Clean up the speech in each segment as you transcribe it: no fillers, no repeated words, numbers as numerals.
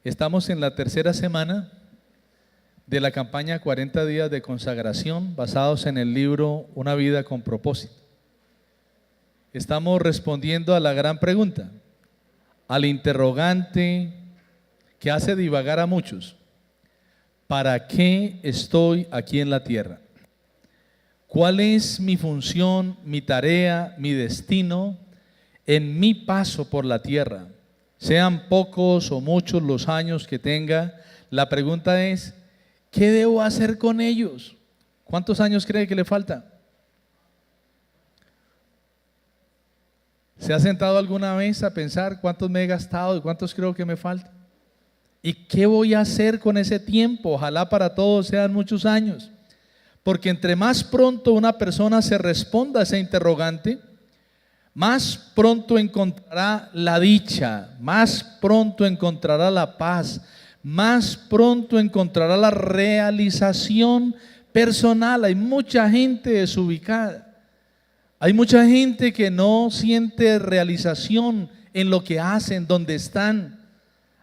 Estamos en la tercera semana de la campaña 40 días de consagración basados en el libro Una vida con propósito. Estamos respondiendo a la gran pregunta, al interrogante que hace divagar a muchos. ¿Para qué estoy aquí en la tierra? ¿Cuál es mi función, mi tarea, mi destino en mi paso por la tierra? Sean pocos o muchos los años que tenga, la pregunta es, ¿qué debo hacer con ellos? ¿Cuántos años cree que le falta? ¿Se ha sentado alguna vez a pensar cuántos me he gastado y cuántos creo que me faltan? ¿Y qué voy a hacer con ese tiempo? Ojalá para todos sean muchos años. Porque entre más pronto una persona se responda a ese interrogante, más pronto encontrará la dicha, más pronto encontrará la paz, más pronto encontrará la realización personal. Hay mucha gente desubicada. Hay mucha gente que no siente realización en lo que hacen, donde están.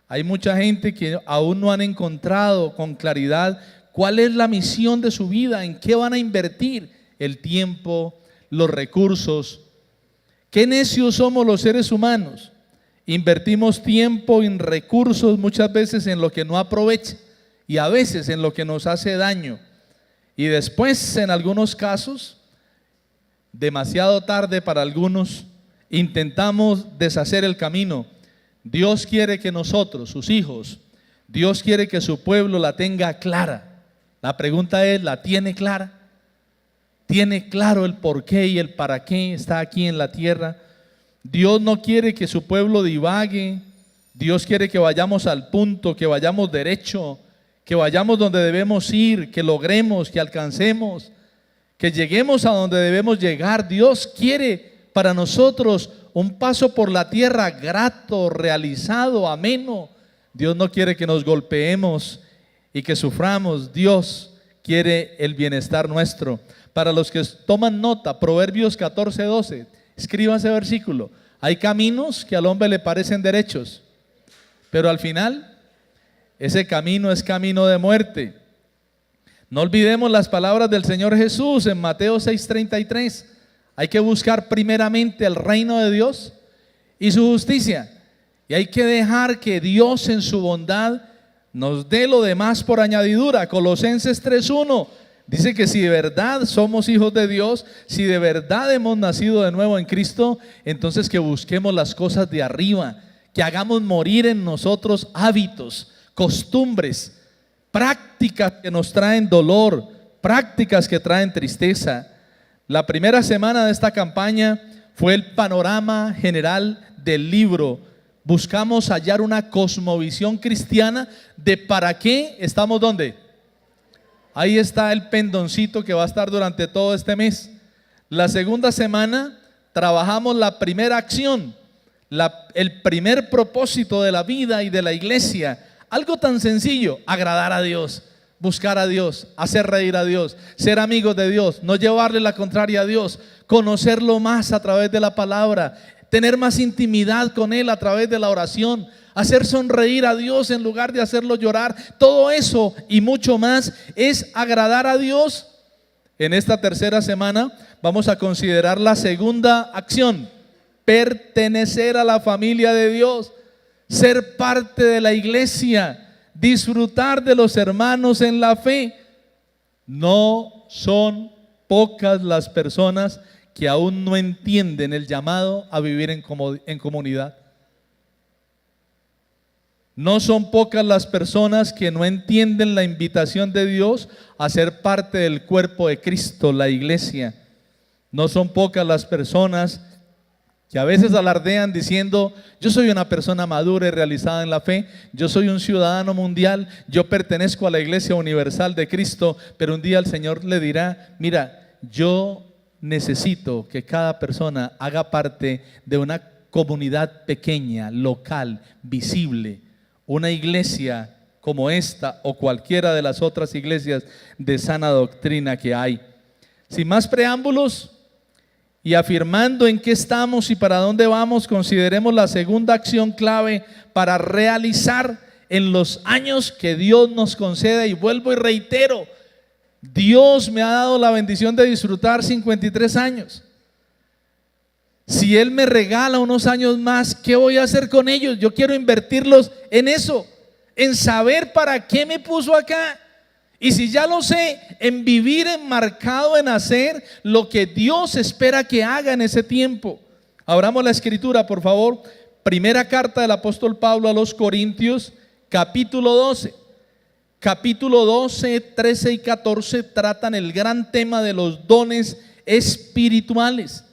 Hay mucha gente que aún no han encontrado con claridad cuál es la misión de su vida, en qué van a invertir el tiempo, los recursos. Qué necios somos los seres humanos. Invertimos tiempo y recursos muchas veces en lo que no aprovecha y a veces en lo que nos hace daño. Y después, en algunos casos, demasiado tarde para algunos, intentamos deshacer el camino. Dios quiere que nosotros, sus hijos, Dios quiere que su pueblo la tenga clara. La pregunta es, ¿la tiene clara? ¿Tiene claro el por qué y el para qué está aquí en la tierra? Dios no quiere que su pueblo divague. Dios quiere que vayamos al punto, que vayamos derecho, que vayamos donde debemos ir, que logremos, que alcancemos, que lleguemos a donde debemos llegar. Dios quiere para nosotros un paso por la tierra grato, realizado, ameno. Dios no quiere que nos golpeemos y que suframos. Dios quiere el bienestar nuestro. Para los que toman nota, Proverbios 14:12, escriban ese versículo. Hay caminos que al hombre le parecen derechos, pero al final ese camino es camino de muerte. No olvidemos las palabras del Señor Jesús en Mateo 6:33. Hay que buscar primeramente el reino de Dios y su justicia. Y hay que dejar que Dios en su bondad nos dé lo demás por añadidura. Colosenses 3:1 dice que si de verdad somos hijos de Dios, si de verdad hemos nacido de nuevo en Cristo, entonces que busquemos las cosas de arriba, que hagamos morir en nosotros hábitos, costumbres, prácticas que nos traen dolor, prácticas que traen tristeza. La primera semana de esta campaña fue el panorama general del libro. Buscamos hallar una cosmovisión cristiana de para qué estamos ¿dónde? Ahí está el pendoncito que va a estar durante todo este mes. La segunda semana trabajamos la primera acción, el primer propósito de la vida y de la iglesia. Algo tan sencillo, agradar a Dios, buscar a Dios, hacer reír a Dios, ser amigos de Dios, no llevarle la contraria a Dios, conocerlo más a través de la palabra, tener más intimidad con Él a través de la oración, hacer sonreír a Dios en lugar de hacerlo llorar. Todo eso y mucho más es agradar a Dios. En esta tercera semana vamos a considerar la segunda acción, pertenecer a la familia de Dios, ser parte de la iglesia, disfrutar de los hermanos en la fe. No son pocas las personas que aún no entienden el llamado a vivir en comunidad. No son pocas las personas que no entienden la invitación de Dios a ser parte del cuerpo de Cristo, la iglesia. No son pocas las personas que a veces alardean diciendo, yo soy una persona madura y realizada en la fe, yo soy un ciudadano mundial, yo pertenezco a la iglesia universal de Cristo, pero un día el Señor le dirá, mira, yo necesito que cada persona haga parte de una comunidad pequeña, local, visible, una iglesia como esta o cualquiera de las otras iglesias de sana doctrina que hay. Sin más preámbulos y afirmando en qué estamos y para dónde vamos, consideremos la segunda acción clave para realizar en los años que Dios nos conceda. Y vuelvo y reitero, Dios me ha dado la bendición de disfrutar 53 años. Si Él me regala unos años más, ¿qué voy a hacer con ellos? Yo quiero invertirlos en eso, en saber para qué me puso acá. Y si ya lo sé, en vivir enmarcado en hacer lo que Dios espera que haga en ese tiempo. Abramos la escritura, por favor. Primera carta del apóstol Pablo a los Corintios, capítulo 12. Capítulo 12, 13 y 14 tratan el gran tema de los dones espirituales.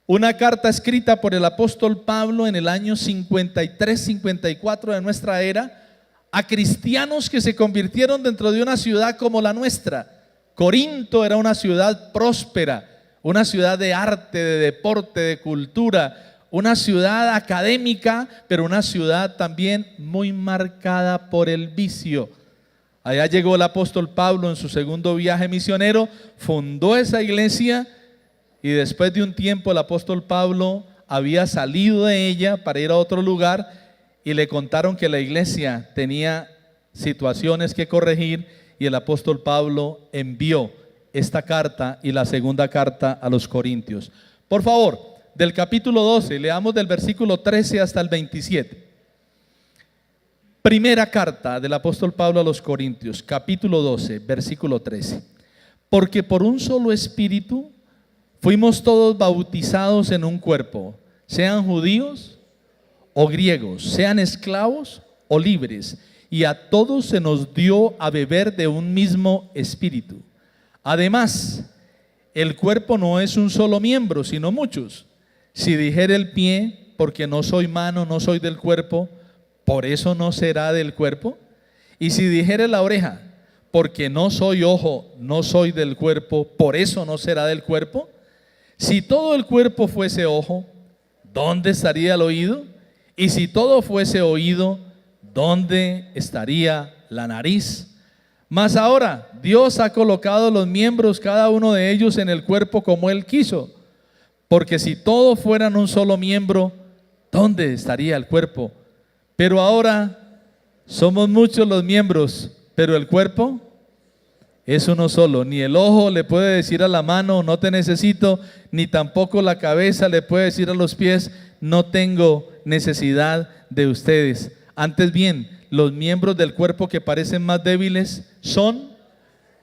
Una carta escrita por el apóstol Pablo en el año 53-54 de nuestra era a cristianos que se convirtieron dentro de una ciudad como la nuestra. Corinto era una ciudad próspera, una ciudad de arte, de deporte, de cultura, una ciudad académica, pero una ciudad también muy marcada por el vicio. Allá llegó el apóstol Pablo en su segundo viaje misionero, fundó esa iglesia y después de un tiempo el apóstol Pablo había salido de ella para ir a otro lugar y le contaron que la iglesia tenía situaciones que corregir y el apóstol Pablo envió esta carta y la segunda carta a los Corintios. Por favor, del capítulo 12, leamos del versículo 13 hasta el 27. Primera carta del apóstol Pablo a los Corintios, capítulo 12, versículo 13. Porque por un solo espíritu fuimos todos bautizados en un cuerpo, sean judíos o griegos, sean esclavos o libres, y a todos se nos dio a beber de un mismo espíritu. Además, el cuerpo no es un solo miembro, sino muchos. Si dijere el pie, porque no soy mano, no soy del cuerpo, ¿por eso no será del cuerpo? Y si dijere la oreja, porque no soy ojo, no soy del cuerpo, ¿por eso no será del cuerpo? Si todo el cuerpo fuese ojo, ¿dónde estaría el oído? Y si todo fuese oído, ¿dónde estaría la nariz? Mas ahora Dios ha colocado los miembros, cada uno de ellos, en el cuerpo como Él quiso. Porque si todos fueran un solo miembro, ¿dónde estaría el cuerpo? Pero ahora somos muchos los miembros, pero el cuerpo es uno solo. Ni el ojo le puede decir a la mano, no te necesito, ni tampoco la cabeza le puede decir a los pies, no tengo necesidad de ustedes. Antes bien, los miembros del cuerpo que parecen más débiles son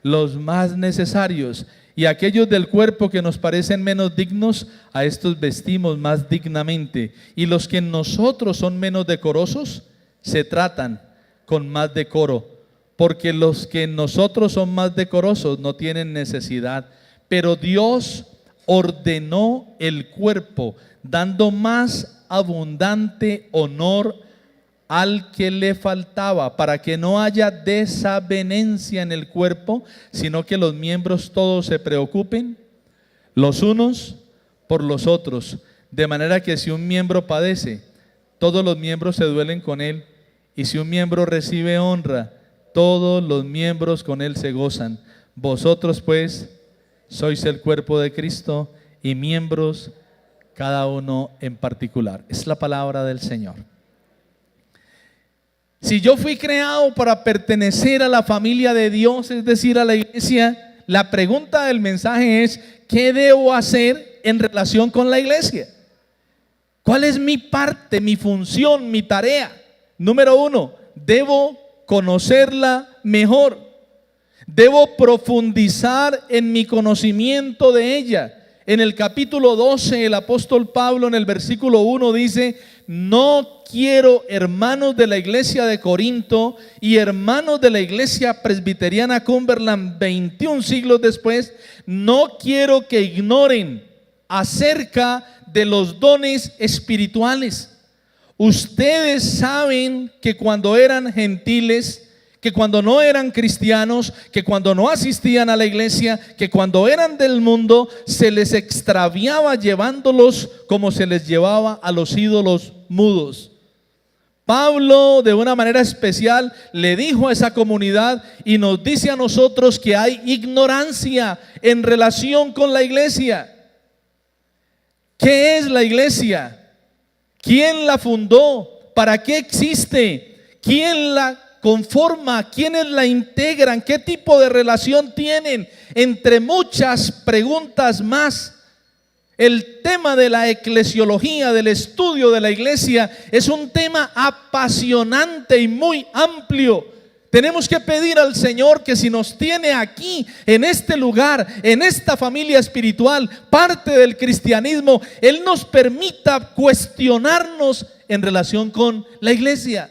los más necesarios. Y aquellos del cuerpo que nos parecen menos dignos, a estos vestimos más dignamente. Y los que en nosotros son menos decorosos, se tratan con más decoro. Porque los que en nosotros son más decorosos no tienen necesidad. Pero Dios ordenó el cuerpo, dando más abundante honor al que le faltaba, para que no haya desavenencia en el cuerpo, sino que los miembros todos se preocupen los unos por los otros, de manera que si un miembro padece, todos los miembros se duelen con él, y si un miembro recibe honra, todos los miembros con él se gozan. Vosotros pues sois el cuerpo de Cristo y miembros cada uno en particular. Es la palabra del Señor. Si yo fui creado para pertenecer a la familia de Dios, es decir, a la iglesia, la pregunta del mensaje es: ¿qué debo hacer en relación con la iglesia? ¿Cuál es mi parte, mi función, mi tarea? Número uno, debo conocerla mejor. Debo profundizar en mi conocimiento de ella. En el capítulo 12, el apóstol Pablo en el versículo 1 dice: no quiero, hermanos de la iglesia de Corinto y hermanos de la iglesia presbiteriana Cumberland 21 siglos después, no quiero que ignoren acerca de los dones espirituales. Ustedes saben que cuando eran gentiles, que cuando no eran cristianos, que cuando no asistían a la iglesia, que cuando eran del mundo, se les extraviaba llevándolos como se les llevaba a los ídolos mudos. Pablo, de una manera especial, le dijo a esa comunidad y nos dice a nosotros que hay ignorancia en relación con la iglesia. ¿Qué es la iglesia? ¿Quién la fundó? ¿Para qué existe? ¿Quién la conforma? ¿Quiénes la integran? ¿Qué tipo de relación tienen? Entre muchas preguntas más. El tema de la eclesiología, del estudio de la iglesia, es un tema apasionante y muy amplio. Tenemos que pedir al Señor que si nos tiene aquí, en este lugar, en esta familia espiritual, parte del cristianismo, Él nos permita cuestionarnos en relación con la iglesia,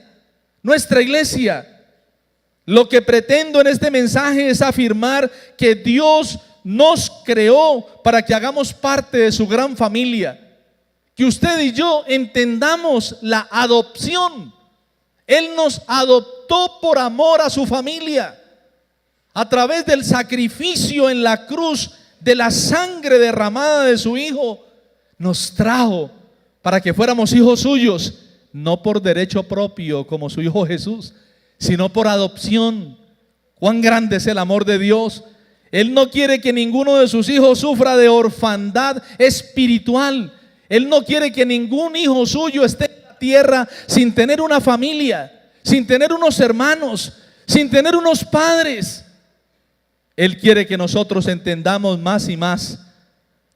nuestra iglesia. Lo que pretendo en este mensaje es afirmar que Dios nos creó para que hagamos parte de su gran familia, que usted y yo entendamos la adopción. Él nos adoptó por amor a su familia, a través del sacrificio en la cruz, de la sangre derramada de su Hijo, nos trajo para que fuéramos hijos suyos, no por derecho propio como su Hijo Jesús, sino por adopción. Cuán grande es el amor de Dios. Él no quiere que ninguno de sus hijos sufra de orfandad espiritual. Él no quiere que ningún hijo suyo esté en la tierra sin tener una familia, sin tener unos hermanos, sin tener unos padres. Él quiere que nosotros entendamos más y más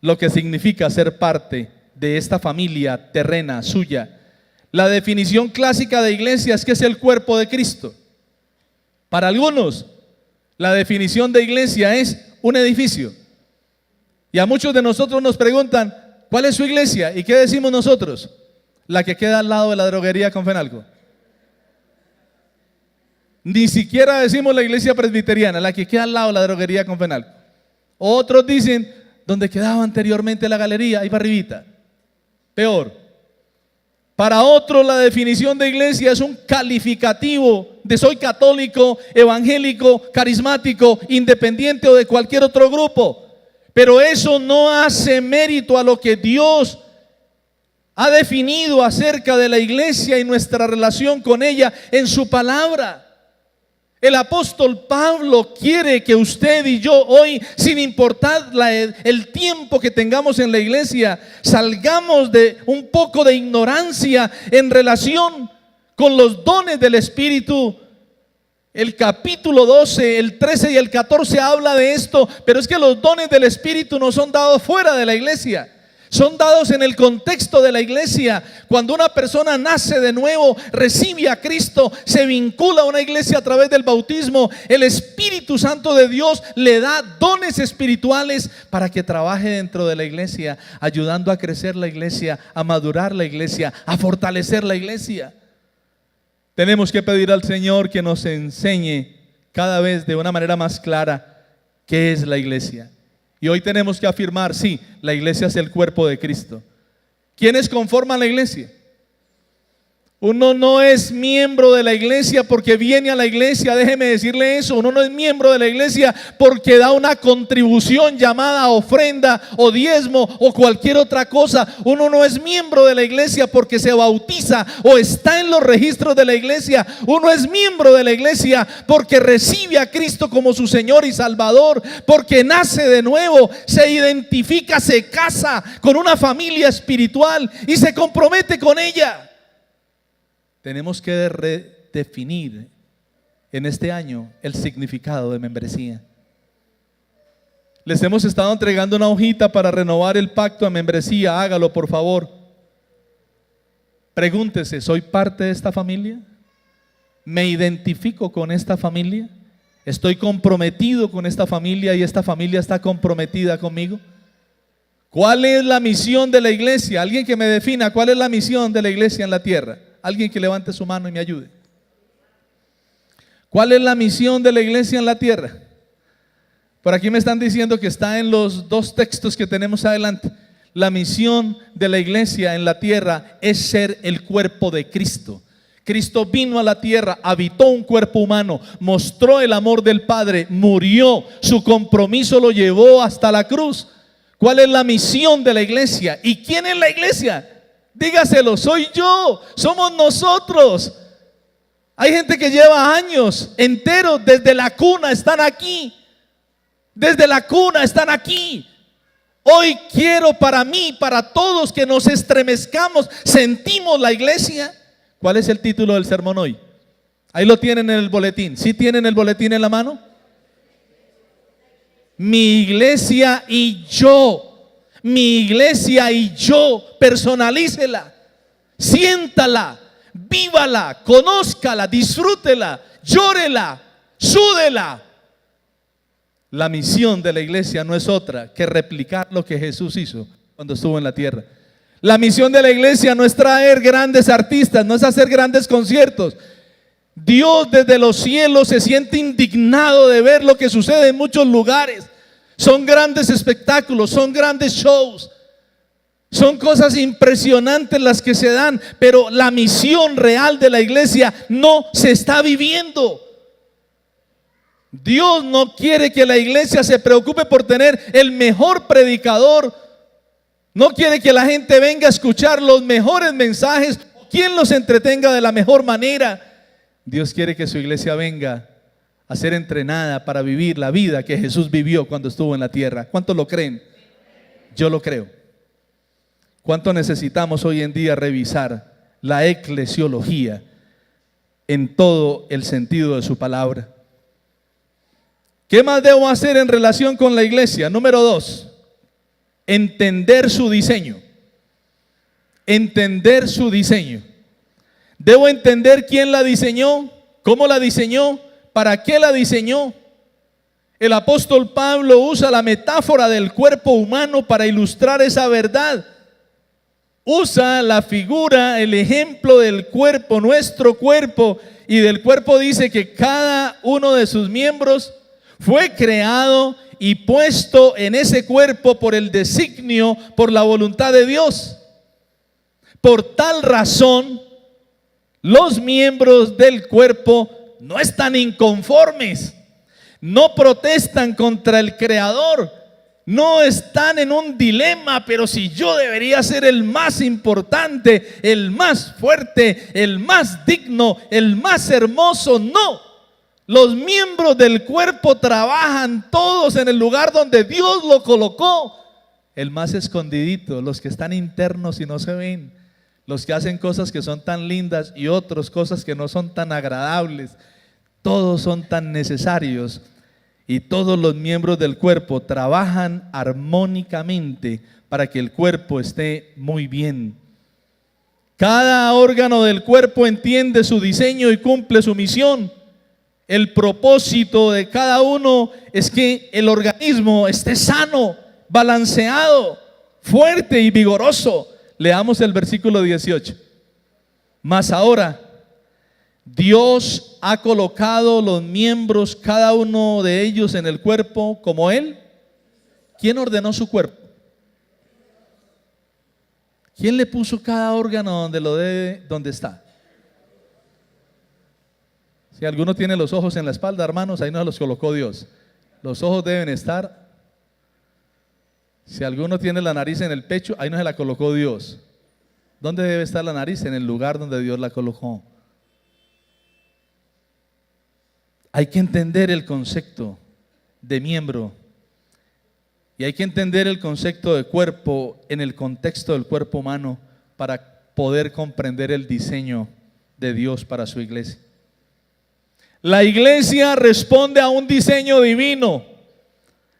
lo que significa ser parte de esta familia terrena suya. La definición clásica de iglesia es que es el cuerpo de Cristo. Para algunos, la definición de iglesia es un edificio. Y a muchos de nosotros nos preguntan, ¿cuál es su iglesia? ¿Y qué decimos nosotros? La que queda al lado de la droguería Confenalco. Ni siquiera decimos la iglesia presbiteriana, la que queda al lado de la droguería Confenalco. Otros dicen, donde quedaba anteriormente la galería, ahí para arribita. Peor. Para otros la definición de iglesia es un calificativo de soy católico, evangélico, carismático, independiente o de cualquier otro grupo. Pero eso no hace mérito a lo que Dios ha definido acerca de la iglesia y nuestra relación con ella en su palabra. El apóstol Pablo quiere que usted y yo hoy, sin importar el tiempo que tengamos en la iglesia, salgamos de un poco de ignorancia en relación con los dones del Espíritu. El capítulo 12, el 13 y el 14 habla de esto, pero es que los dones del Espíritu no son dados fuera de la iglesia. Son dados en el contexto de la iglesia. Cuando una persona nace de nuevo, recibe a Cristo, se vincula a una iglesia a través del bautismo, el Espíritu Santo de Dios le da dones espirituales para que trabaje dentro de la iglesia, ayudando a crecer la iglesia, a madurar la iglesia, a fortalecer la iglesia. Tenemos que pedir al Señor que nos enseñe cada vez de una manera más clara qué es la iglesia. Y hoy tenemos que afirmar, sí, la iglesia es el cuerpo de Cristo. ¿Quiénes conforman la iglesia? Uno no es miembro de la iglesia porque viene a la iglesia, déjeme decirle eso. Uno no es miembro de la iglesia porque da una contribución llamada ofrenda o diezmo o cualquier otra cosa. Uno no es miembro de la iglesia porque se bautiza o está en los registros de la iglesia. Uno es miembro de la iglesia porque recibe a Cristo como su Señor y Salvador, porque nace de nuevo, se identifica, se casa con una familia espiritual y se compromete con ella. Tenemos que redefinir en este año el significado de membresía. Les hemos estado entregando una hojita para renovar el pacto de membresía. Hágalo, por favor. Pregúntese, ¿soy parte de esta familia? ¿Me identifico con esta familia? ¿Estoy comprometido con esta familia y esta familia está comprometida conmigo? ¿Cuál es la misión de la iglesia? Alguien que me defina cuál es la misión de la iglesia en la tierra. Alguien que levante su mano y me ayude. ¿Cuál es la misión de la iglesia en la tierra? Por aquí me están diciendo que está en los dos textos que tenemos adelante. La misión de la iglesia en la tierra es ser el cuerpo de Cristo. Cristo vino a la tierra, habitó un cuerpo humano, mostró el amor del Padre, murió, su compromiso lo llevó hasta la cruz. ¿Cuál es la misión de la iglesia? ¿Y quién es la iglesia? Dígaselo, soy yo, somos nosotros. Hay gente que lleva años enteros, desde la cuna están aquí. Desde la cuna están aquí. Hoy quiero para mí, para todos que nos estremezcamos, sentimos la iglesia. ¿Cuál es el título del sermón hoy? Ahí lo tienen en el boletín. ¿Sí tienen el boletín en la mano? Mi iglesia y yo. Mi iglesia y yo. Personalícela, siéntala, vívala, conózcala, disfrútela, llórela, súdela. La misión de la iglesia no es otra que replicar lo que Jesús hizo cuando estuvo en la tierra. La misión de la iglesia no es traer grandes artistas, no es hacer grandes conciertos. Dios desde los cielos se siente indignado de ver lo que sucede en muchos lugares. Son grandes espectáculos, son grandes shows, son cosas impresionantes las que se dan, pero la misión real de la iglesia no se está viviendo. Dios no quiere que la iglesia se preocupe por tener el mejor predicador. No quiere que la gente venga a escuchar los mejores mensajes, quien los entretenga de la mejor manera. Dios quiere que su iglesia venga a ser entrenada para vivir la vida que Jesús vivió cuando estuvo en la tierra. ¿Cuántos lo creen? Yo lo creo. ¿Cuánto necesitamos hoy en día revisar la eclesiología en todo el sentido de su palabra? ¿Qué más debo hacer en relación con la iglesia? Número 2, entender su diseño. Entender su diseño. Debo entender quién la diseñó, cómo la diseñó, para qué la diseñó. El apóstol Pablo usa la metáfora del cuerpo humano para ilustrar esa verdad. Usa la figura, el ejemplo del cuerpo, nuestro cuerpo, y del cuerpo dice que cada uno de sus miembros fue creado y puesto en ese cuerpo por el designio, por la voluntad de Dios. Por tal razón, los miembros del cuerpo no están inconformes, no protestan contra el Creador, no están en un dilema, pero si yo debería ser el más importante, el más fuerte, el más digno, el más hermoso, no. Los miembros del cuerpo trabajan todos en el lugar donde Dios lo colocó. El más escondidito, los que están internos y no se ven, los que hacen cosas que son tan lindas y otras cosas que no son tan agradables. Todos son tan necesarios y todos los miembros del cuerpo trabajan armónicamente para que el cuerpo esté muy bien. Cada órgano del cuerpo entiende su diseño y cumple su misión. El propósito de cada uno es que el organismo esté sano, balanceado, fuerte y vigoroso. Leamos el versículo 18. Mas ahora Dios ha colocado los miembros, cada uno de ellos en el cuerpo como Él. ¿Quién ordenó su cuerpo? ¿Quién le puso cada órgano donde lo debe, donde está? Si alguno tiene los ojos en la espalda, hermanos, ahí no los colocó Dios. Los ojos deben estar. Si alguno tiene la nariz en el pecho, ahí no se la colocó Dios. ¿Dónde debe estar la nariz? En el lugar donde Dios la colocó. Hay que entender el concepto de miembro y hay que entender el concepto de cuerpo en el contexto del cuerpo humano para poder comprender el diseño de Dios para su iglesia. La iglesia responde a un diseño divino,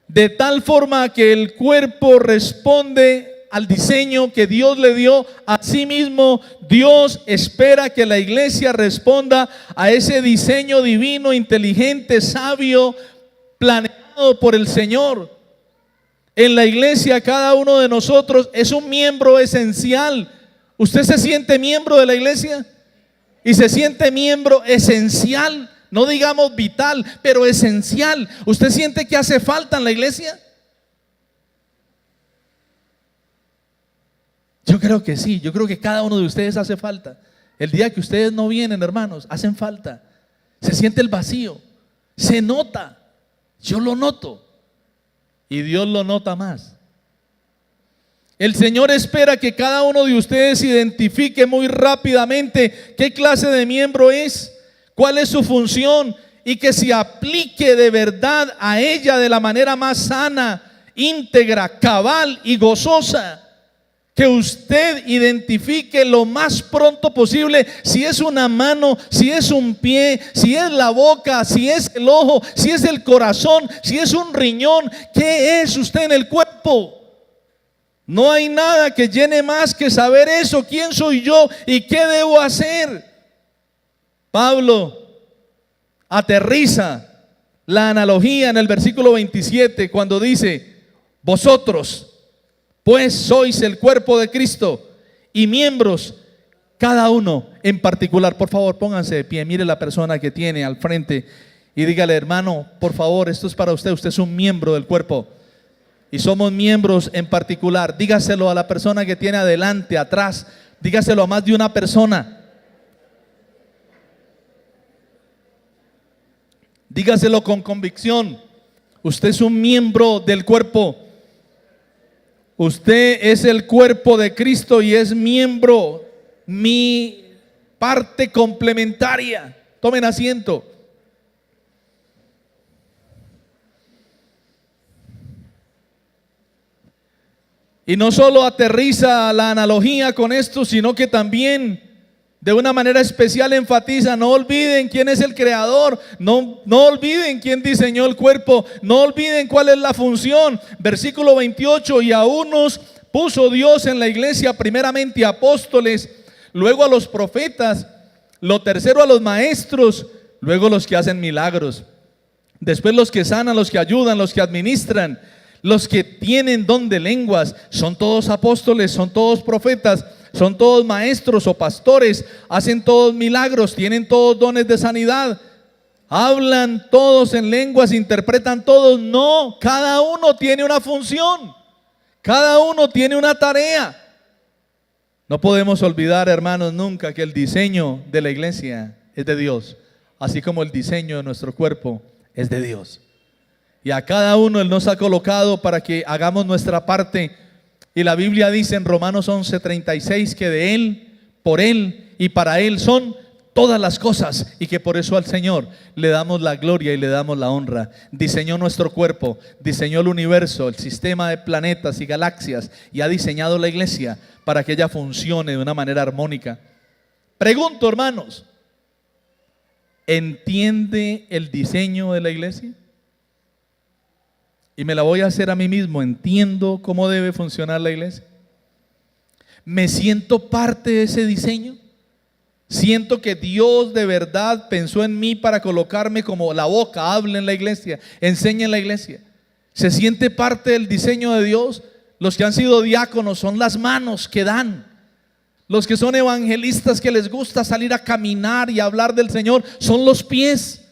de tal forma que el cuerpo responde al diseño que Dios le dio. Asimismo, Dios espera que la iglesia responda a ese diseño divino, inteligente, sabio, planeado por el Señor. En la iglesia cada uno de nosotros es un miembro esencial. ¿Usted se siente miembro de la iglesia? Y se siente miembro esencial, no digamos vital, pero esencial. ¿Usted siente que hace falta en la iglesia? Yo creo que sí, yo creo que cada uno de ustedes hace falta. El día que ustedes no vienen, hermanos, hacen falta. Se siente el vacío, se nota, yo lo noto y Dios lo nota más. El Señor espera que cada uno de ustedes identifique muy rápidamente qué clase de miembro es, cuál es su función y que se aplique de verdad a ella de la manera más sana, íntegra, cabal y gozosa. que usted identifique lo más pronto posible si es una mano, si es un pie, si es la boca, si es el ojo, si es el corazón, si es un riñón. ¿Qué es usted en el cuerpo? No hay nada que llene más que saber eso. ¿Quién soy yo y qué debo hacer? Pablo aterriza la analogía en el versículo 27 cuando dice: vosotros pues sois el cuerpo de Cristo y miembros, cada uno en particular. Por favor, pónganse de pie, mire la persona que tiene al frente y dígale: hermano, por favor, esto es para usted, usted es un miembro del cuerpo y somos miembros en particular. Dígaselo a la persona que tiene adelante, atrás, dígaselo a más de una persona. Dígaselo con convicción: usted es un miembro del cuerpo. Usted es el cuerpo de Cristo y es miembro, mi parte complementaria. Tomen asiento. Y no solo aterriza la analogía con esto, sino que también de una manera especial enfatiza: no olviden quién es el creador, no olviden quién diseñó el cuerpo, no olviden cuál es la función. Versículo 28: y a unos puso Dios en la iglesia, primeramente apóstoles, luego a los profetas, lo tercero a los maestros, luego los que hacen milagros, después los que sanan, los que ayudan, los que administran, los que tienen don de lenguas. Son todos apóstoles, son todos profetas, son todos maestros o pastores, hacen todos milagros, tienen todos dones de sanidad, hablan todos en lenguas, interpretan todos. No, cada uno tiene una función, cada uno tiene una tarea. No podemos olvidar, hermanos, nunca que el diseño de la iglesia es de Dios, así como el diseño de nuestro cuerpo es de Dios. Y a cada uno Él nos ha colocado para que hagamos nuestra parte. Y la Biblia dice en Romanos 11:36 que de Él, por Él y para Él son todas las cosas, y que por eso al Señor le damos la gloria y le damos la honra. Diseñó nuestro cuerpo, diseñó el universo, el sistema de planetas y galaxias, y ha diseñado la iglesia para que ella funcione de una manera armónica. Pregunto, hermanos, ¿entiende el diseño de la iglesia? Y me la voy a hacer a mí mismo. ¿Entiendo cómo debe funcionar la iglesia? ¿Me siento parte de ese diseño? ¿Siento que Dios de verdad pensó en mí para colocarme como la boca, hable en la iglesia, enseñe en la iglesia? ¿Se siente parte del diseño de Dios? Los que han sido diáconos son las manos que dan. Los que son evangelistas, que les gusta salir a caminar y hablar del Señor, son los pies.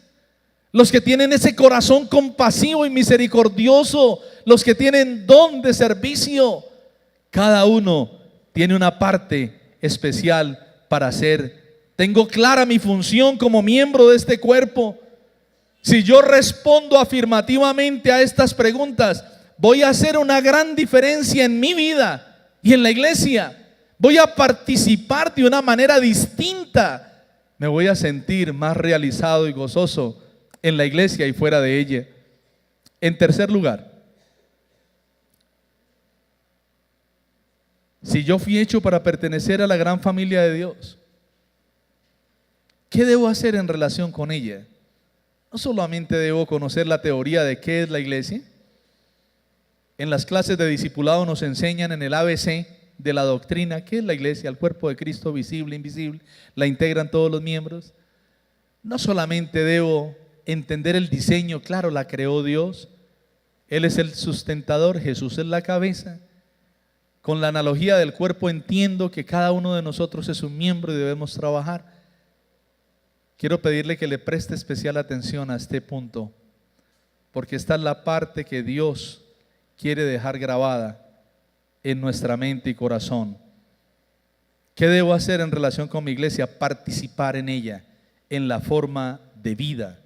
Los que tienen ese corazón compasivo y misericordioso, los que tienen don de servicio, cada uno tiene una parte especial para hacer. Tengo clara mi función como miembro de este cuerpo. Si yo respondo afirmativamente a estas preguntas, voy a hacer una gran diferencia en mi vida y en la iglesia. Voy a participar de una manera distinta. Me voy a sentir más realizado y gozoso en la iglesia y fuera de ella. En tercer lugar, si yo fui hecho para pertenecer a la gran familia de Dios, ¿qué debo hacer en relación con ella? No solamente debo conocer la teoría de qué es la iglesia. En las clases de discipulado nos enseñan en el ABC de la doctrina qué es la iglesia, el cuerpo de Cristo, visible, invisible, la integran todos los miembros. No solamente debo entender el diseño, claro, la creó Dios, Él es el sustentador, Jesús es la cabeza. Con la analogía del cuerpo entiendo que cada uno de nosotros es un miembro y debemos trabajar. Quiero pedirle que le preste especial atención a este punto, porque esta es la parte que Dios quiere dejar grabada en nuestra mente y corazón. ¿Qué debo hacer en relación con mi iglesia? Participar en ella, en la forma de vida.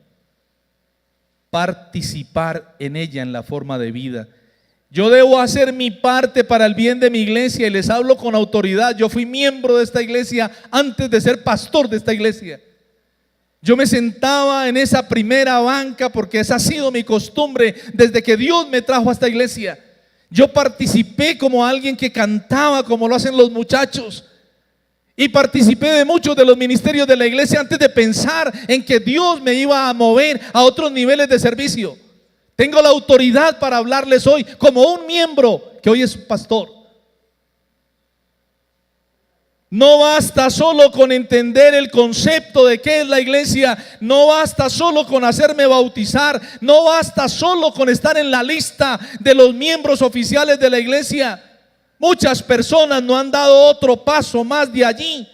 Participar en ella en la forma de vida. Yo debo hacer mi parte para el bien de mi iglesia, y les hablo con autoridad. Yo fui miembro de esta iglesia antes de ser pastor de esta iglesia. Yo me sentaba en esa primera banca porque esa ha sido mi costumbre desde que Dios me trajo a esta iglesia. Yo participé como alguien que cantaba como lo hacen los muchachos. Y participé de muchos de los ministerios de la iglesia antes de pensar en que Dios me iba a mover a otros niveles de servicio. Tengo la autoridad para hablarles hoy como un miembro que hoy es pastor. No basta solo con entender el concepto de qué es la iglesia, no basta solo con hacerme bautizar, no basta solo con estar en la lista de los miembros oficiales de la iglesia. Muchas personas no han dado otro paso más de allí.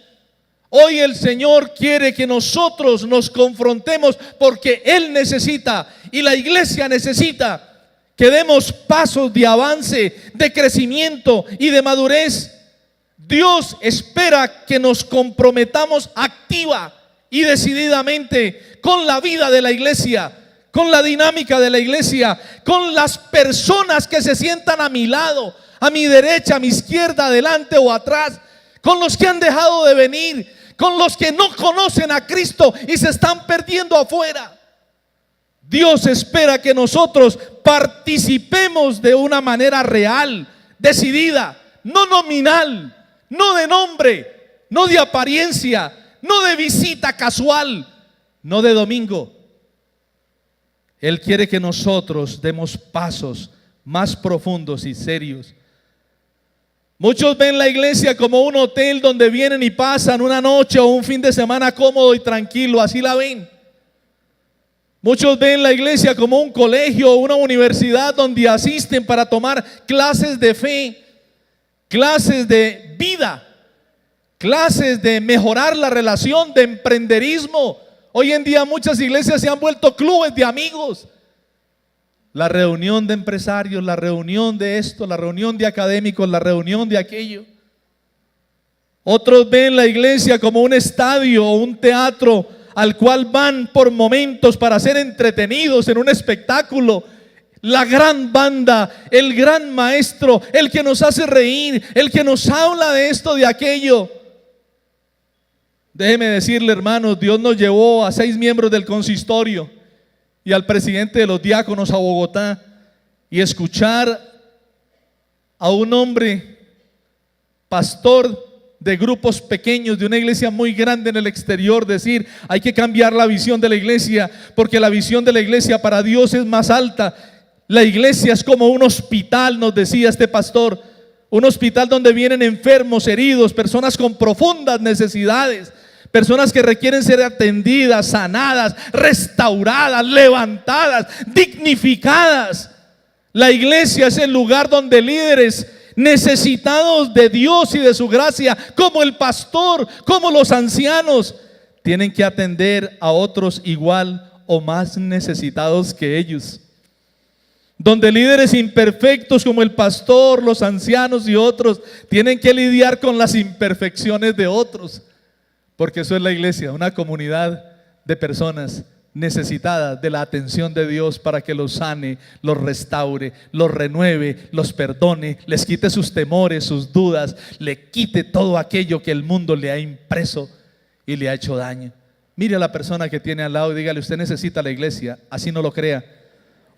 Hoy el Señor quiere que nosotros nos confrontemos porque Él necesita y la iglesia necesita que demos pasos de avance, de crecimiento y de madurez. Dios espera que nos comprometamos activa y decididamente con la vida de la iglesia, con la dinámica de la iglesia, con las personas que se sientan a mi lado, a mi derecha, a mi izquierda, adelante o atrás, con los que han dejado de venir, con los que no conocen a Cristo y se están perdiendo afuera. Dios espera que nosotros participemos de una manera real, decidida, no nominal, no de nombre, no de apariencia, no de visita casual, no de domingo. Él quiere que nosotros demos pasos más profundos y serios. Muchos ven la iglesia como un hotel donde vienen y pasan una noche o un fin de semana cómodo y tranquilo, así la ven. Muchos ven la iglesia como un colegio o una universidad donde asisten para tomar clases de fe, clases de vida, clases de mejorar la relación, de emprenderismo. Hoy en día muchas iglesias se han vuelto clubes de amigos. La reunión de empresarios, la reunión de esto, la reunión de académicos, la reunión de aquello. Otros ven la iglesia como un estadio o un teatro al cual van por momentos para ser entretenidos en un espectáculo. La gran banda, el gran maestro, el que nos hace reír, el que nos habla de esto, de aquello. Déjeme decirle, hermanos, Dios nos llevó a 6 miembros del consistorio y al presidente de los diáconos a Bogotá, y escuchar a un hombre pastor de grupos pequeños de una iglesia muy grande en el exterior decir: hay que cambiar la visión de la iglesia, porque la visión de la iglesia para Dios es más alta. La iglesia es como un hospital, nos decía este pastor, un hospital donde vienen enfermos, heridos, personas con profundas necesidades, personas que requieren ser atendidas, sanadas, restauradas, levantadas, dignificadas. La iglesia es el lugar donde líderes necesitados de Dios y de su gracia, como el pastor, como los ancianos, tienen que atender a otros igual o más necesitados que ellos. Donde líderes imperfectos como el pastor, los ancianos y otros tienen que lidiar con las imperfecciones de otros. Porque eso es la iglesia, una comunidad de personas necesitadas de la atención de Dios para que los sane, los restaure, los renueve, los perdone, les quite sus temores, sus dudas, le quite todo aquello que el mundo le ha impreso y le ha hecho daño. Mire a la persona que tiene al lado y dígale: usted necesita la iglesia, así no lo crea.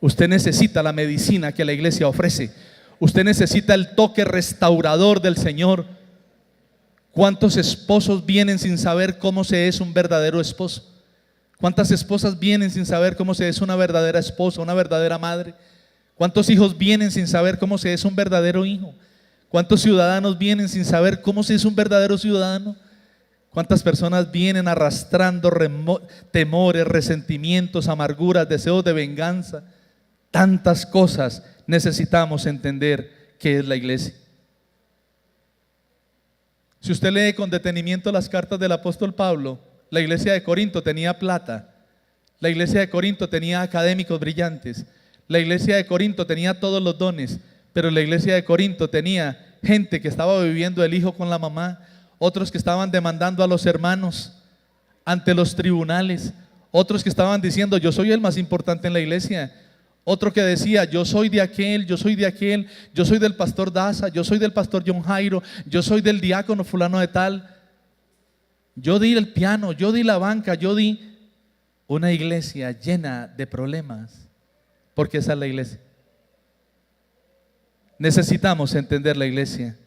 Usted necesita la medicina que la iglesia ofrece. Usted necesita el toque restaurador del Señor. ¿Cuántos esposos vienen sin saber cómo se es un verdadero esposo? ¿Cuántas esposas vienen sin saber cómo se es una verdadera esposa, una verdadera madre? ¿Cuántos hijos vienen sin saber cómo se es un verdadero hijo? ¿Cuántos ciudadanos vienen sin saber cómo se es un verdadero ciudadano? ¿Cuántas personas vienen arrastrando temores, resentimientos, amarguras, deseos de venganza? Tantas cosas necesitamos entender qué es la iglesia. Si usted lee con detenimiento las cartas del apóstol Pablo, la iglesia de Corinto tenía plata, la iglesia de Corinto tenía académicos brillantes, la iglesia de Corinto tenía todos los dones, pero la iglesia de Corinto tenía gente que estaba viviendo el hijo con la mamá, otros que estaban demandando a los hermanos ante los tribunales, otros que estaban diciendo: yo soy el más importante en la iglesia. Otro que decía: yo soy de aquel, yo soy de aquel, yo soy del pastor Daza, yo soy del pastor John Jairo, yo soy del diácono fulano de tal. Yo di el piano, yo di la banca, yo di. Una iglesia llena de problemas, porque esa es la iglesia. Necesitamos entender la iglesia.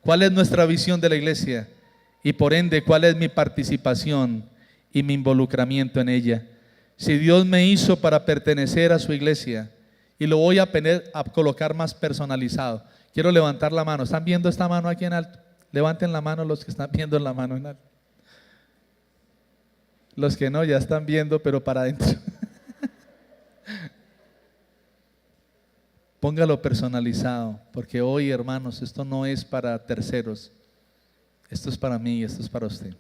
¿Cuál es nuestra visión de la iglesia? Y por ende, ¿cuál es mi participación y mi involucramiento en ella? Si Dios me hizo para pertenecer a su iglesia, y lo voy a colocar más personalizado. Quiero levantar la mano. ¿Están viendo esta mano aquí en alto? Levanten la mano los que están viendo la mano en alto. Los que no, ya están viendo, pero para adentro. Póngalo personalizado, porque hoy, hermanos, esto no es para terceros. Esto es para mí y esto es para usted.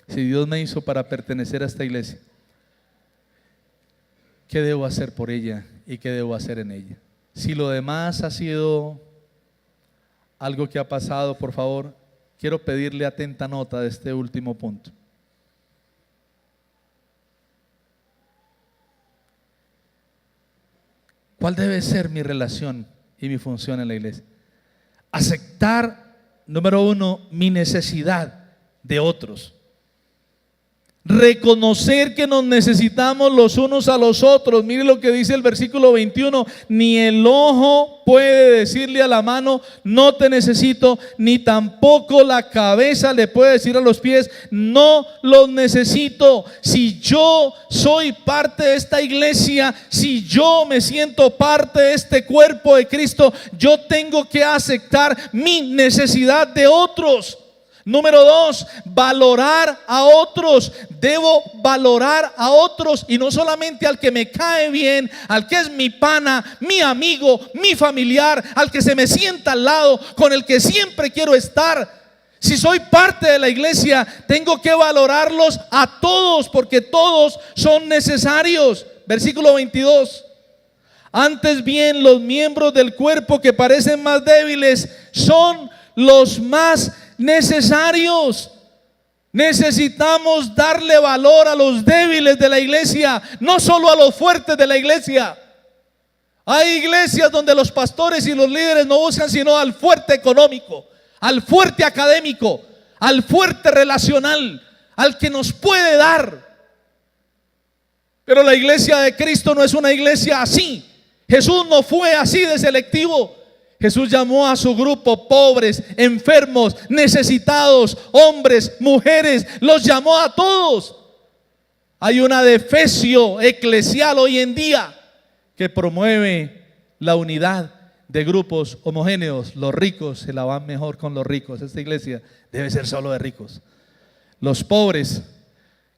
Si Dios me hizo para pertenecer a esta iglesia, ¿qué debo hacer por ella y qué debo hacer en ella? Si lo demás ha sido algo que ha pasado, por favor, quiero pedirle atenta nota de este último punto. ¿Cuál debe ser mi relación y mi función en la iglesia? Aceptar, número uno, mi necesidad de otros. Reconocer que nos necesitamos los unos a los otros. Mire lo que dice el versículo 21. Ni el ojo puede decirle a la mano, no te necesito, ni tampoco la cabeza le puede decir a los pies, no los necesito. Si yo soy parte de esta iglesia, si yo me siento parte de este cuerpo de Cristo, yo tengo que aceptar mi necesidad de otros. Número dos, valorar a otros. Debo valorar a otros, y no solamente al que me cae bien, al que es mi pana, mi amigo, mi familiar, al que se me sienta al lado, con el que siempre quiero estar. Si soy parte de la iglesia, tengo que valorarlos a todos, porque todos son necesarios. Versículo 22. Antes bien, los miembros del cuerpo que parecen más débiles son los más necesarios. Necesitamos darle valor a los débiles de la iglesia, no solo a los fuertes de la iglesia. Hay iglesias donde los pastores y los líderes no buscan sino al fuerte económico, al fuerte académico, al fuerte relacional, al que nos puede dar. Pero la iglesia de Cristo no es una iglesia así. Jesús no fue así de selectivo. Jesús llamó a su grupo pobres, enfermos, necesitados, hombres, mujeres, los llamó a todos. Hay una defesio eclesial hoy en día que promueve la unidad de grupos homogéneos. Los ricos se la van mejor con los ricos. Esta iglesia debe ser solo de ricos. Los pobres,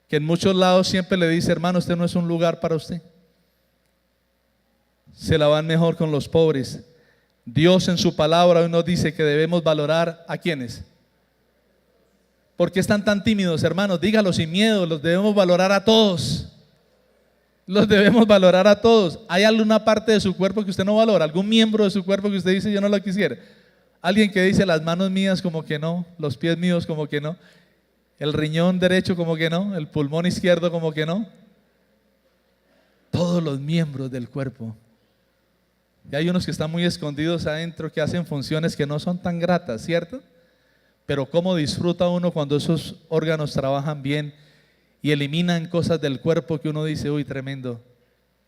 que en muchos lados siempre le dice, hermano, este no es un lugar para usted, se la van mejor con los pobres. Dios en su palabra hoy nos dice que debemos valorar ¿a quiénes? ¿Por qué están tan tímidos, hermanos? Dígalo sin miedo. Los debemos valorar a todos. Los debemos valorar a todos. ¿Hay alguna parte de su cuerpo que usted no valora? ¿Algún miembro de su cuerpo que usted dice yo no lo quisiera? Alguien que dice las manos mías como que no, los pies míos como que no, el riñón derecho como que no, el pulmón izquierdo como que no. Todos los miembros del cuerpo. Y hay unos que están muy escondidos adentro, que hacen funciones que no son tan gratas, ¿cierto? Pero cómo disfruta uno cuando esos órganos trabajan bien y eliminan cosas del cuerpo que uno dice, uy, tremendo.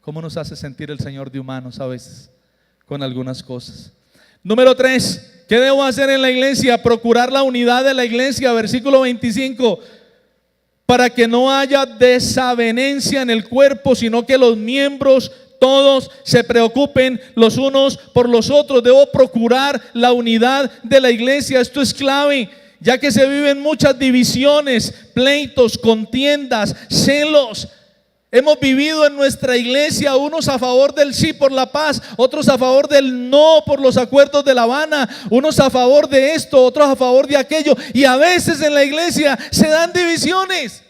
¿Cómo nos hace sentir el Señor de humanos a veces con algunas cosas? Número 3, ¿qué debo hacer en la iglesia? Procurar la unidad de la iglesia, versículo 25. Para que no haya desavenencia en el cuerpo, sino que los miembros todos se preocupen los unos por los otros. Debo procurar la unidad de la iglesia. Esto es clave, ya que se viven muchas divisiones, pleitos, contiendas, celos. Hemos vivido en nuestra iglesia unos a favor del sí por la paz, otros a favor del no por los acuerdos de La Habana, unos a favor de esto, otros a favor de aquello, y a veces en la iglesia se dan divisiones.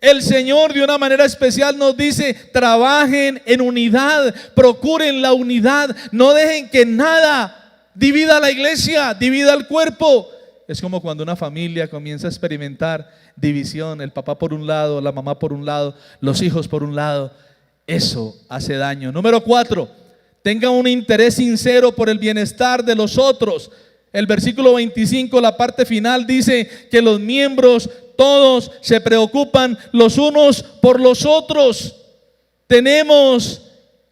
El Señor de una manera especial nos dice, trabajen en unidad, procuren la unidad, no dejen que nada divida la iglesia, divida el cuerpo. Es como cuando una familia comienza a experimentar división, el papá por un lado, la mamá por un lado, los hijos por un lado. Eso hace daño. Número 4, tenga un interés sincero por el bienestar de los otros. El versículo 25, la parte final, dice que los miembros todos se preocupan los unos por los otros. Tenemos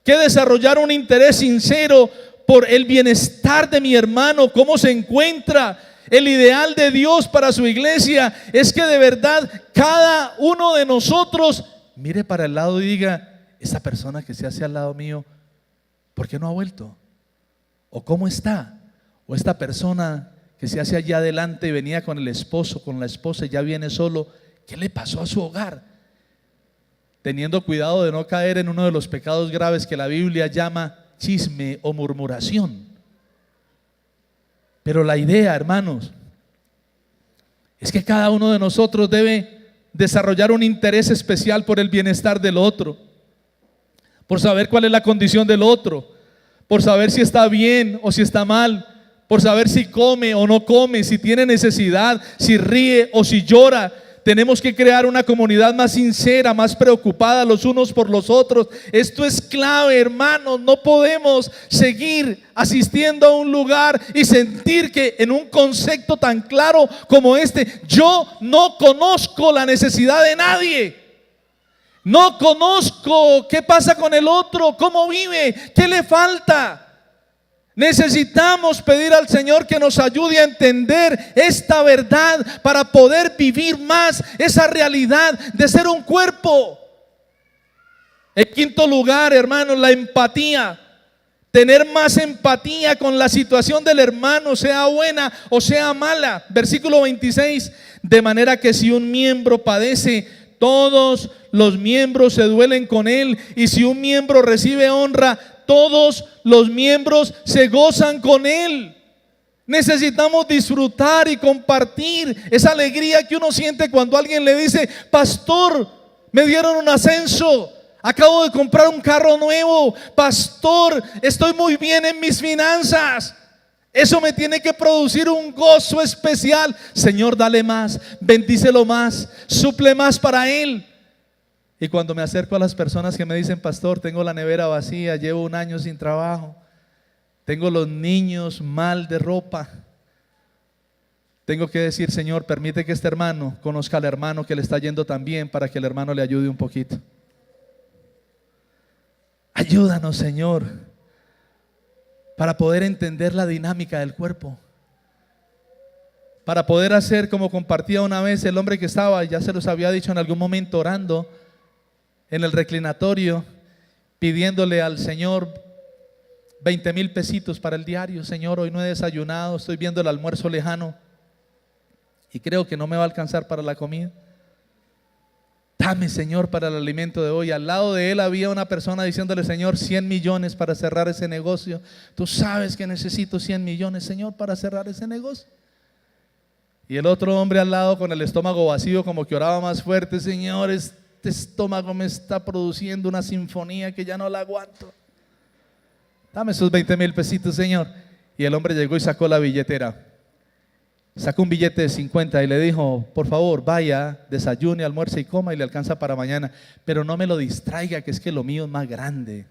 que desarrollar un interés sincero por el bienestar de mi hermano, cómo se encuentra. El ideal de Dios para su iglesia es que de verdad cada uno de nosotros mire para el lado y diga: esta persona que se hace al lado mío, ¿por qué no ha vuelto? ¿O cómo está? O esta persona que se hace allá adelante y venía con el esposo, con la esposa, y ya viene solo, ¿qué le pasó a su hogar? Teniendo cuidado de no caer en uno de los pecados graves que la Biblia llama chisme o murmuración. Pero la idea, hermanos, es que cada uno de nosotros debe desarrollar un interés especial por el bienestar del otro, por saber cuál es la condición del otro, por saber si está bien o si está mal, por saber si come o no come, si tiene necesidad, si ríe o si llora. Tenemos que crear una comunidad más sincera, más preocupada los unos por los otros. Esto es clave, hermanos. No podemos seguir asistiendo a un lugar y sentir que en un concepto tan claro como este, yo no conozco la necesidad de nadie. No conozco qué pasa con el otro, cómo vive, qué le falta. Necesitamos pedir al Señor que nos ayude a entender esta verdad para poder vivir más esa realidad de ser un cuerpo. En quinto lugar, hermanos, la empatía. Tener más empatía con la situación del hermano, sea buena o sea mala. Versículo 26, de manera que si un miembro padece, todos los miembros se duelen con él, y si un miembro recibe honra, todos los miembros se gozan con él. Necesitamos disfrutar y compartir esa alegría que uno siente cuando alguien le dice: pastor, me dieron un ascenso, acabo de comprar un carro nuevo, pastor, estoy muy bien en mis finanzas. Eso me tiene que producir un gozo especial. Señor, dale más, bendícelo más, suple más para él. Y cuando me acerco a las personas que me dicen: pastor, tengo la nevera vacía, llevo un año sin trabajo, tengo los niños mal de ropa, tengo que decir: Señor, permite que este hermano conozca al hermano que le está yendo tan bien, para que el hermano le ayude un poquito. Ayúdanos, Señor, para poder entender la dinámica del cuerpo, para poder hacer como compartía una vez el hombre que estaba, ya se los había dicho en algún momento, orando en el reclinatorio, pidiéndole al Señor 20,000 pesitos para el diario. Señor, hoy no he desayunado, estoy viendo el almuerzo lejano y creo que no me va a alcanzar para la comida. Dame, Señor, para el alimento de hoy. Al lado de él había una persona diciéndole: Señor, 100 millones para cerrar ese negocio. Tú sabes que necesito 100 millones, Señor, para cerrar ese negocio. Y el otro hombre al lado con el estómago vacío, como que oraba más fuerte: Señor, este estómago me está produciendo una sinfonía que ya no la aguanto. Dame esos 20,000 pesitos, Señor. Y el hombre llegó y sacó la billetera. Sacó un billete de 50 y le dijo: por favor, vaya, desayune, almuerce y coma, y le alcanza para mañana. Pero no me lo distraiga, que es que lo mío es más grande.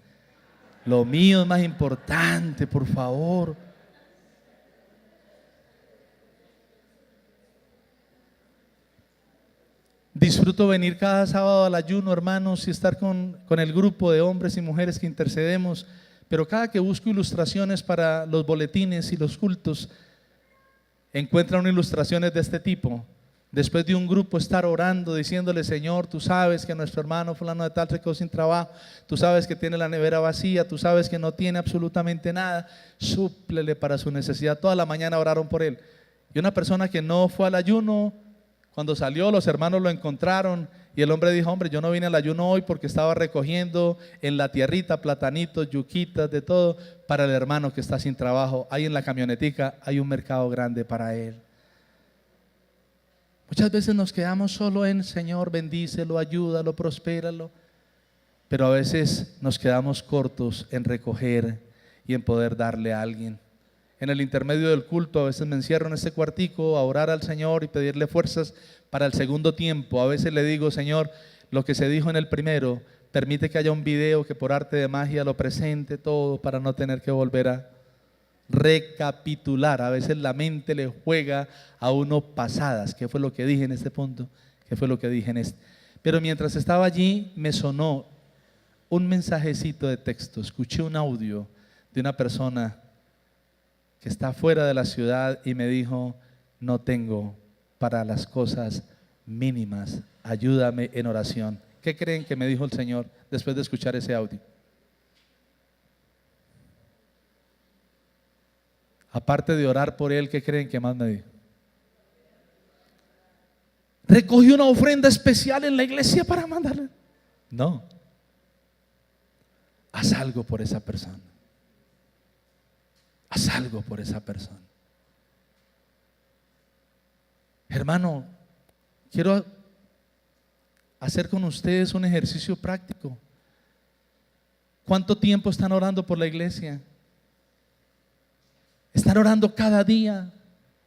Lo mío es más importante, por favor. Disfruto venir cada sábado al ayuno, hermanos, y estar con el grupo de hombres y mujeres que intercedemos. Pero cada que busco ilustraciones para los boletines y los cultos, encuentro unas ilustraciones de este tipo. Después de un grupo estar orando, diciéndole: Señor, tú sabes que nuestro hermano fulano de tal se quedó sin trabajo, tú sabes que tiene la nevera vacía, tú sabes que no tiene absolutamente nada, súplele para su necesidad. Toda la mañana oraron por él. Y una persona que no fue al ayuno, cuando salió, los hermanos lo encontraron y el hombre dijo: hombre, yo no vine al ayuno hoy porque estaba recogiendo en la tierrita platanitos, yuquitas, de todo para el hermano que está sin trabajo. Ahí en la camionetica hay un mercado grande para él. Muchas veces nos quedamos solo en: Señor, bendícelo, ayúdalo, prospéralo. Pero a veces nos quedamos cortos en recoger y en poder darle a alguien. En el intermedio del culto a veces me encierro en este cuartico a orar al Señor y pedirle fuerzas para el segundo tiempo. A veces le digo: Señor, lo que se dijo en el primero, permite que haya un video que por arte de magia lo presente todo para no tener que volver a recapitular. A veces la mente le juega a uno pasadas. ¿Qué fue lo que dije en este punto? ¿Qué fue lo que dije en este? Pero mientras estaba allí me sonó un mensajecito de texto, escuché un audio de una persona que está fuera de la ciudad y me dijo: no tengo para las cosas mínimas, ayúdame en oración. ¿Qué creen que me dijo el Señor después de escuchar ese audio? Aparte de orar por él, ¿qué creen que más me dijo? ¿Recogió una ofrenda especial en la iglesia para mandarle? No. Haz algo por esa persona. Haz algo por esa persona. Hermano, quiero hacer con ustedes un ejercicio práctico. ¿Cuánto tiempo están orando por la iglesia? ¿Están orando cada día?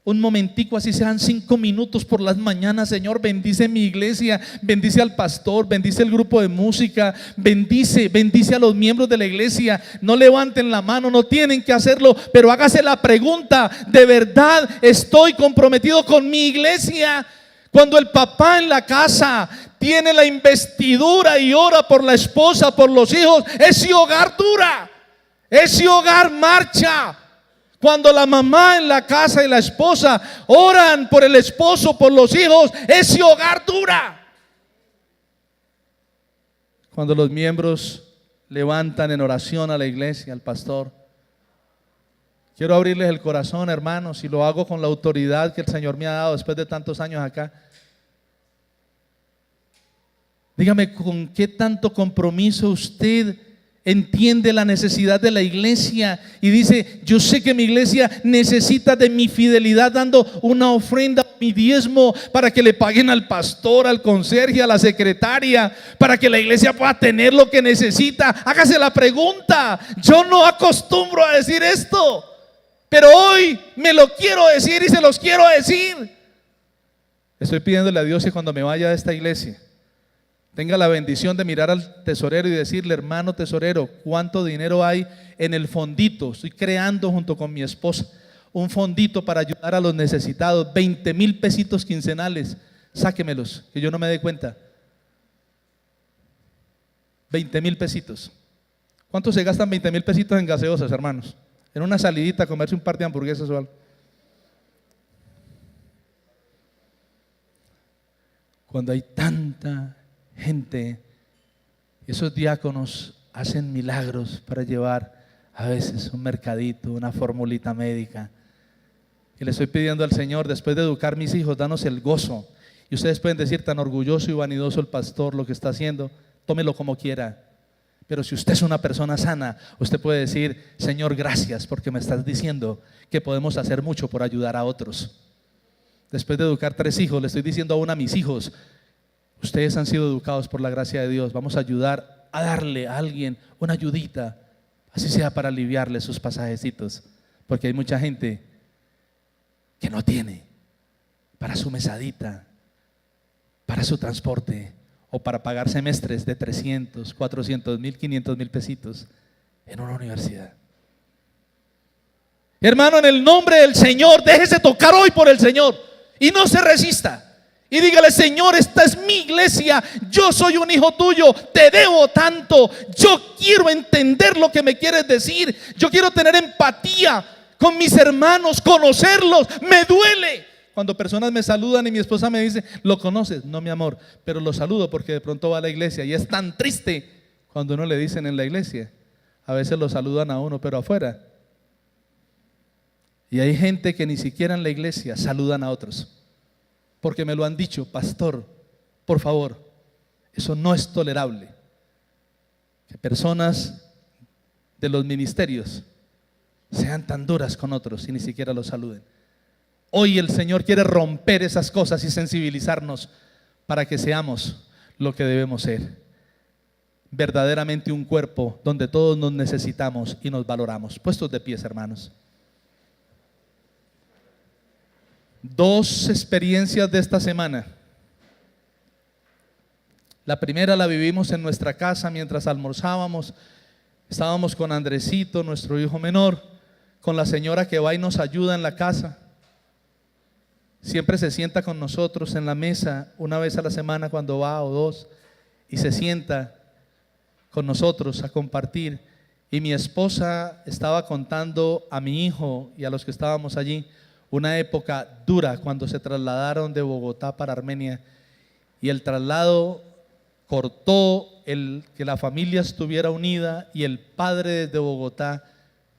Un momentico, así sean 5 minutos por las mañanas. Señor, bendice mi iglesia, bendice al pastor, bendice el grupo de música, bendice a los miembros de la iglesia. No levanten la mano, no tienen que hacerlo, pero hágase la pregunta: ¿de verdad estoy comprometido con mi iglesia? Cuando el papá en la casa tiene la investidura y ora por la esposa, por los hijos, ese hogar dura, ese hogar marcha. Cuando la mamá en la casa y la esposa oran por el esposo, por los hijos, ese hogar dura. Cuando los miembros levantan en oración a la iglesia, al pastor. Quiero abrirles el corazón, hermanos, y lo hago con la autoridad que el Señor me ha dado después de tantos años acá. Dígame, ¿con qué tanto compromiso usted entiende la necesidad de la iglesia y dice: yo sé que mi iglesia necesita de mi fidelidad, dando una ofrenda, mi diezmo, para que le paguen al pastor, al conserje, a la secretaria, para que la iglesia pueda tener lo que necesita? Hágase la pregunta. Yo no acostumbro a decir esto, pero hoy me lo quiero decir y se los quiero decir. Estoy pidiéndole a Dios que cuando me vaya de esta iglesia tenga la bendición de mirar al tesorero y decirle: hermano tesorero, ¿cuánto dinero hay en el fondito? Estoy creando junto con mi esposa un fondito para ayudar a los necesitados, 20,000 pesitos quincenales, sáquemelos, que yo no me dé cuenta. 20,000 pesitos. ¿Cuánto se gastan 20,000 pesitos en gaseosas, hermanos? En una salidita a comerse un par de hamburguesas o algo. Cuando hay tanta gente, esos diáconos hacen milagros para llevar a veces un mercadito, una formulita médica. Y le estoy pidiendo al Señor, después de educar mis hijos, danos el gozo. Y ustedes pueden decir: tan orgulloso y vanidoso el pastor, lo que está haciendo, tómelo como quiera. Pero si usted es una persona sana, usted puede decir: Señor, gracias, porque me estás diciendo que podemos hacer mucho por ayudar a otros. Después de educar 3 hijos, le estoy diciendo aún a mis hijos: ustedes han sido educados por la gracia de Dios. Vamos a ayudar a darle a alguien una ayudita, así sea para aliviarle sus pasajecitos, porque hay mucha gente que no tiene para su mesadita, para su transporte, o para pagar semestres de 300, 400 mil, 500 mil pesitos en una universidad. Hermano, en el nombre del Señor, déjese tocar hoy por el Señor y no se resista. Y dígale: Señor, esta es mi iglesia, yo soy un hijo tuyo, te debo tanto, yo quiero entender lo que me quieres decir, yo quiero tener empatía con mis hermanos, conocerlos, me duele. Cuando personas me saludan y mi esposa me dice: ¿lo conoces? No, mi amor, pero lo saludo porque de pronto va a la iglesia. Y es tan triste cuando uno le dicen en la iglesia. A veces lo saludan a uno, pero afuera. Y hay gente que ni siquiera en la iglesia saludan a otros, porque me lo han dicho: pastor, por favor, eso no es tolerable, que personas de los ministerios sean tan duras con otros y ni siquiera los saluden. Hoy el Señor quiere romper esas cosas y sensibilizarnos para que seamos lo que debemos ser, verdaderamente un cuerpo donde todos nos necesitamos y nos valoramos. Puestos de pies, hermanos. 2 experiencias de esta semana. La primera la vivimos en nuestra casa mientras almorzábamos. Estábamos con Andresito, nuestro hijo menor, con la señora que va y nos ayuda en la casa. Siempre se sienta con nosotros en la mesa una vez a la semana cuando va, o 2, y se sienta con nosotros a compartir, y mi esposa estaba contando a mi hijo y a los que estábamos allí una época dura cuando se trasladaron de Bogotá para Armenia, y el traslado cortó el que la familia estuviera unida, y el padre desde Bogotá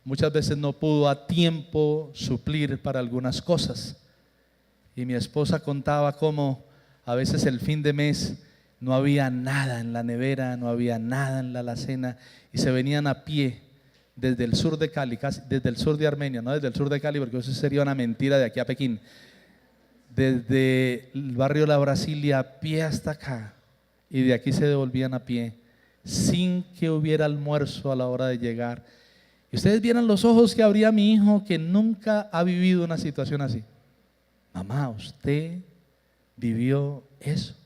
muchas veces no pudo a tiempo suplir para algunas cosas. Y mi esposa contaba cómo a veces el fin de mes no había nada en la nevera, no había nada en la alacena, y se venían a pie desde el sur de Cali, casi desde el sur de Armenia, no desde el sur de Cali, porque eso sería una mentira, de aquí a Pekín, desde el barrio La Brasilia a pie hasta acá, y de aquí se devolvían a pie sin que hubiera almuerzo a la hora de llegar. Y ustedes vieran los ojos que abría mi hijo, que nunca ha vivido una situación así. Mamá, usted vivió eso.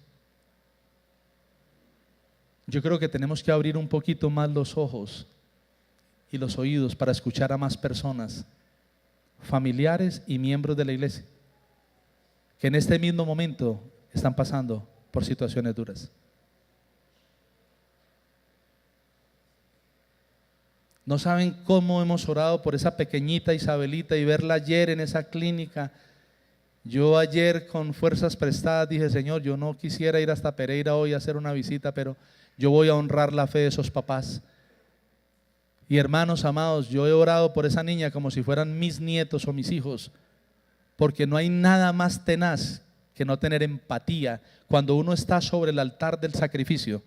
Yo creo que tenemos que abrir un poquito más los ojos y los oídos para escuchar a más personas, familiares y miembros de la iglesia, que en este mismo momento están pasando por situaciones duras. No saben cómo hemos orado por esa pequeñita Isabelita, y verla ayer en esa clínica. Yo ayer, con fuerzas prestadas, dije: Señor, yo no quisiera ir hasta Pereira hoy a hacer una visita, pero yo voy a honrar la fe de esos papás. Y hermanos amados, yo he orado por esa niña como si fueran mis nietos o mis hijos, porque no hay nada más tenaz que no tener empatía cuando uno está sobre el altar del sacrificio,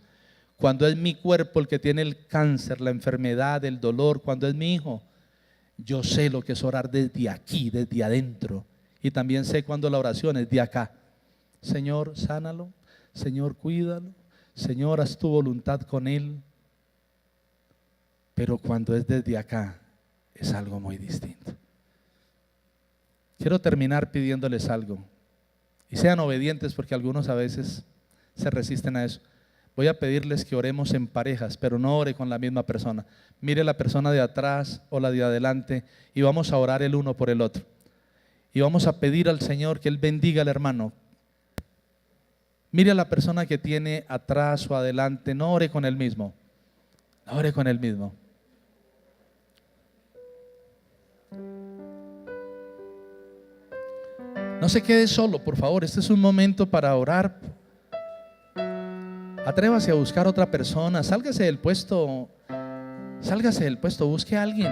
cuando es mi cuerpo el que tiene el cáncer, la enfermedad, el dolor, cuando es mi hijo. Yo sé lo que es orar desde aquí, desde adentro, y también sé cuando la oración es de acá. Señor, sánalo, Señor, cuídalo, Señor, haz tu voluntad con él. Pero cuando es desde acá, es algo muy distinto. Quiero terminar pidiéndoles algo, y sean obedientes, porque algunos a veces se resisten a eso. Voy a pedirles que oremos en parejas, pero no ore con la misma persona. Mire la persona de atrás o la de adelante, y vamos a orar el uno por el otro. Y vamos a pedir al Señor que Él bendiga al hermano. Mire a la persona que tiene atrás o adelante, no ore con el mismo. No ore con el mismo. No se quede solo, por favor. Este es un momento para orar. Atrévase a buscar otra persona. Sálgase del puesto. Busque a alguien.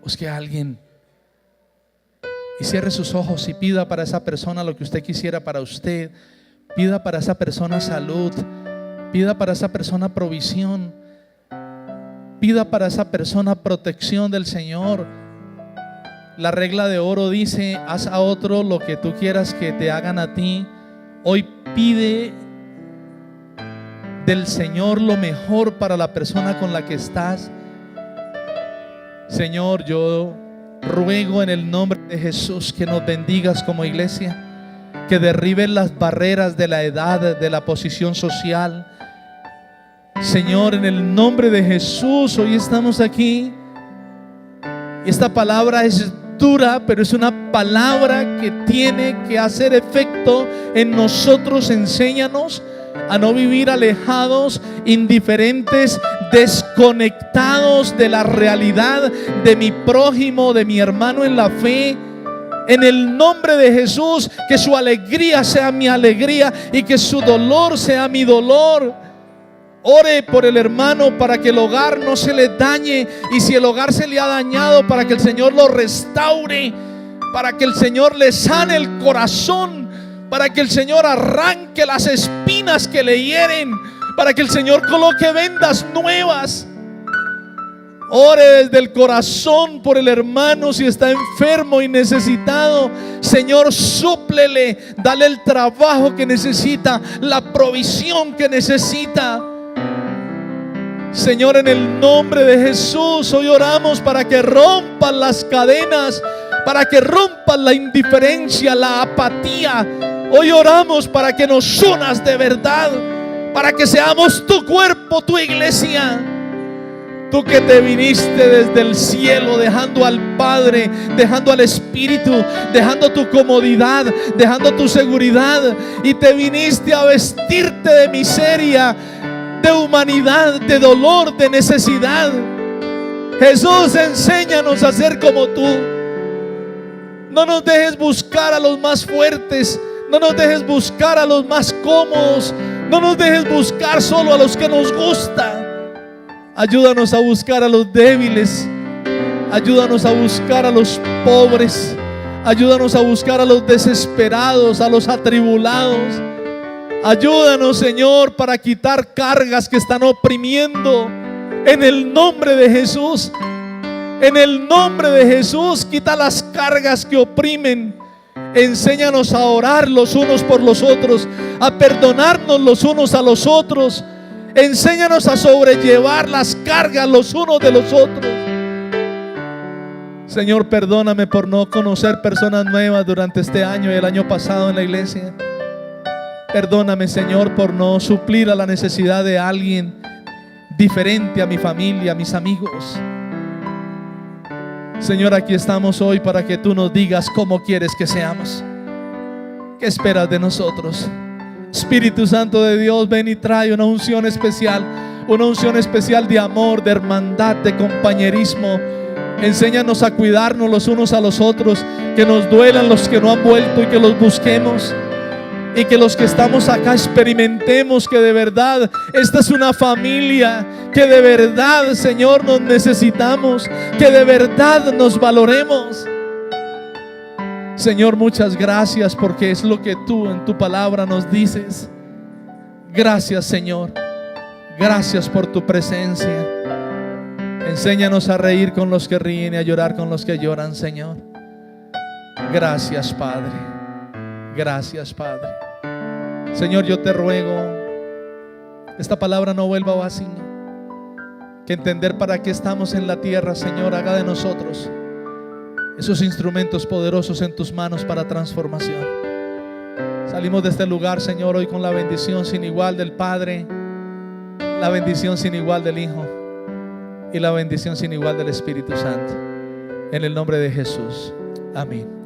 Busque a alguien. Y cierre sus ojos y pida para esa persona lo que usted quisiera para usted. Pida para esa persona salud. Pida para esa persona provisión. Pida para esa persona protección del Señor. La regla de oro dice: haz a otro lo que tú quieras que te hagan a ti. Hoy pide del Señor lo mejor para la persona con la que estás. Señor, yo ruego en el nombre de Jesús que nos bendigas como iglesia, que derribes las barreras de la edad, de la posición social. Señor, en el nombre de Jesús, hoy estamos aquí. Y esta palabra es dura, pero es una palabra que tiene que hacer efecto en nosotros. Enséñanos a no vivir alejados, indiferentes, desconectados de la realidad de mi prójimo, de mi hermano en la fe. En el nombre de Jesús, que su alegría sea mi alegría y que su dolor sea mi dolor. Ore por el hermano para que el hogar no se le dañe, y si el hogar se le ha dañado, para que el Señor lo restaure, para que el Señor le sane el corazón, para que el Señor arranque las espinas que le hieren, para que el Señor coloque vendas nuevas. Ore desde el corazón por el hermano si está enfermo y necesitado. Señor, súplele, dale el trabajo que necesita, la provisión que necesita. Señor, en el nombre de Jesús, hoy oramos para que rompan las cadenas, para que rompan la indiferencia, la apatía. Hoy oramos para que nos unas de verdad, para que seamos tu cuerpo, tu iglesia. Tú que te viniste desde el cielo, dejando al Padre, dejando al Espíritu, dejando tu comodidad, dejando tu seguridad, y te viniste a vestirte de miseria, de humanidad, de dolor, de necesidad. Jesús, enséñanos a ser como tú. No nos dejes buscar a los más fuertes, no nos dejes buscar a los más cómodos, no nos dejes buscar solo a los que nos gusta. Ayúdanos a buscar a los débiles, ayúdanos a buscar a los pobres, ayúdanos a buscar a los desesperados, a los atribulados. Ayúdanos, Señor, para quitar cargas que están oprimiendo. En el nombre de Jesús, en el nombre de Jesús, quita las cargas que oprimen. Enséñanos a orar los unos por los otros, a perdonarnos los unos a los otros. Enséñanos a sobrellevar las cargas los unos de los otros. Señor, perdóname por no conocer personas nuevas durante este año y el año pasado en la iglesia. Perdóname, Señor, por no suplir a la necesidad de alguien diferente a mi familia, a mis amigos. Señor, aquí estamos hoy para que tú nos digas cómo quieres que seamos. ¿Qué esperas de nosotros? Espíritu Santo de Dios, ven y trae una unción especial de amor, de hermandad, de compañerismo. Enséñanos a cuidarnos los unos a los otros, que nos duelan los que no han vuelto y que los busquemos, y que los que estamos acá experimentemos que de verdad esta es una familia, que de verdad, Señor, nos necesitamos, que de verdad nos valoremos. Señor, muchas gracias, porque es lo que tú en tu palabra nos dices. Gracias, Señor. Gracias por tu presencia. Enséñanos a reír con los que ríen y a llorar con los que lloran, Señor. Gracias, Padre. Gracias, Padre. Señor, yo te ruego, esta palabra no vuelva vacía. Que entender para qué estamos en la tierra, Señor, haga de nosotros esos instrumentos poderosos en tus manos para transformación. Salimos de este lugar, Señor, hoy con la bendición sin igual del Padre, la bendición sin igual del Hijo y la bendición sin igual del Espíritu Santo. En el nombre de Jesús. Amén.